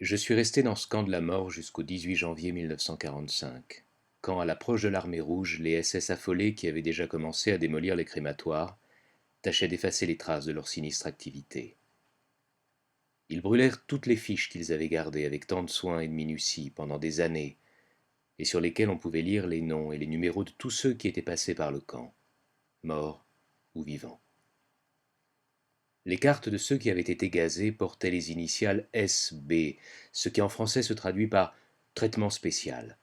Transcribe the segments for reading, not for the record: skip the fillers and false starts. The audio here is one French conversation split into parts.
Je suis resté dans ce camp de la mort jusqu'au 18 janvier 1945, quand, à l'approche de l'armée rouge, les SS affolés qui avaient déjà commencé à démolir les crématoires tâchaient d'effacer les traces de leur sinistre activité. Ils brûlèrent toutes les fiches qu'ils avaient gardées avec tant de soin et de minutie pendant des années, et sur lesquelles on pouvait lire les noms et les numéros de tous ceux qui étaient passés par le camp, morts ou vivants. Les cartes de ceux qui avaient été gazés portaient les initiales SB, ce qui en français se traduit par traitement spécial.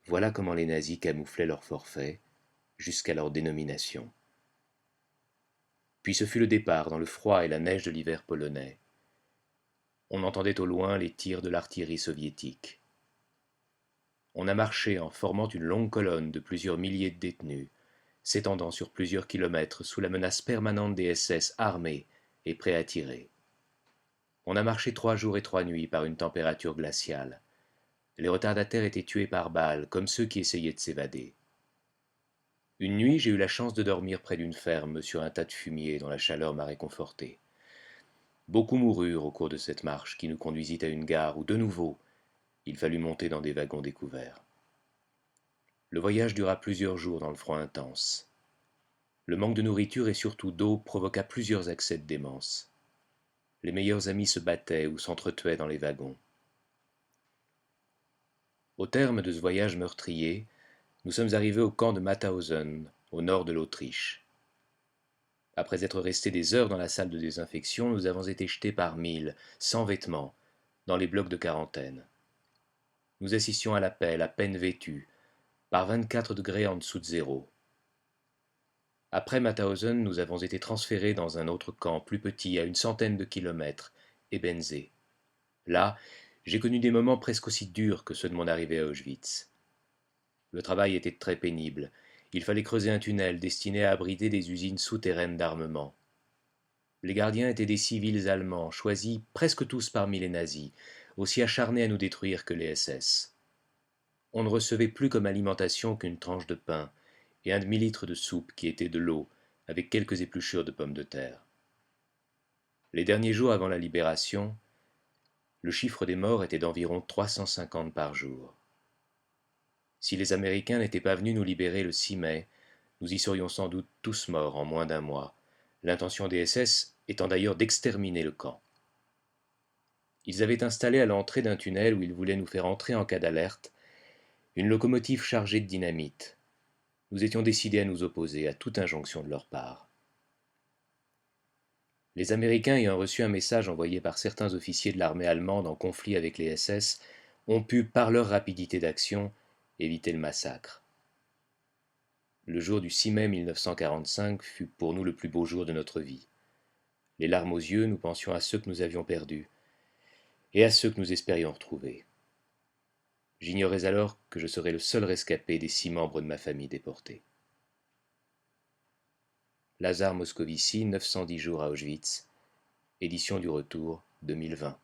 Voilà comment les nazis camouflaient leur forfait, jusqu'à leur dénomination. Puis ce fut le départ dans le froid et la neige de l'hiver polonais. On entendait au loin les tirs de l'artillerie soviétique. On a marché en formant une longue colonne de plusieurs milliers de détenus, s'étendant sur plusieurs kilomètres sous la menace permanente des SS armés et prêts à tirer. On a marché 3 jours et 3 nuits par une température glaciale. Les retardataires étaient tués par balles, comme ceux qui essayaient de s'évader. Une nuit, j'ai eu la chance de dormir près d'une ferme sur un tas de fumier dont la chaleur m'a réconforté. Beaucoup moururent au cours de cette marche qui nous conduisit à une gare où, de nouveau, il fallut monter dans des wagons découverts. Le voyage dura plusieurs jours dans le froid intense. Le manque de nourriture et surtout d'eau provoqua plusieurs accès de démence. Les meilleurs amis se battaient ou s'entretuaient dans les wagons. Au terme de ce voyage meurtrier, nous sommes arrivés au camp de Mauthausen, au nord de l'Autriche. Après être restés des heures dans la salle de désinfection, nous avons été jetés par mille, sans vêtements, dans les blocs de quarantaine. Nous assistions à l'appel, à peine vêtus, par 24 degrés en dessous de zéro. Après Mauthausen, nous avons été transférés dans un autre camp, plus petit, à une centaine de kilomètres, Ebensee. Là, j'ai connu des moments presque aussi durs que ceux de mon arrivée à Auschwitz. Le travail était très pénible. Il fallait creuser un tunnel destiné à abriter des usines souterraines d'armement. Les gardiens étaient des civils allemands, choisis presque tous parmi les nazis, aussi acharnés à nous détruire que les SS. On ne recevait plus comme alimentation qu'une tranche de pain et un demi-litre de soupe qui était de l'eau, avec quelques épluchures de pommes de terre. Les derniers jours avant la libération, le chiffre des morts était d'environ 350 par jour. Si les Américains n'étaient pas venus nous libérer le 6 mai, nous y serions sans doute tous morts en moins d'un mois, l'intention des SS étant d'ailleurs d'exterminer le camp. Ils avaient installé à l'entrée d'un tunnel où ils voulaient nous faire entrer en cas d'alerte une locomotive chargée de dynamite. Nous étions décidés à nous opposer à toute injonction de leur part. Les Américains ayant reçu un message envoyé par certains officiers de l'armée allemande en conflit avec les SS ont pu, par leur rapidité d'action, éviter le massacre. Le jour du 6 mai 1945 fut pour nous le plus beau jour de notre vie. Les larmes aux yeux, nous pensions à ceux que nous avions perdus et à ceux que nous espérions retrouver. J'ignorais alors que je serais le seul rescapé des 6 membres de ma famille déportés. Lazare Moscovici, 910 jours à Auschwitz, édition du retour, 2020.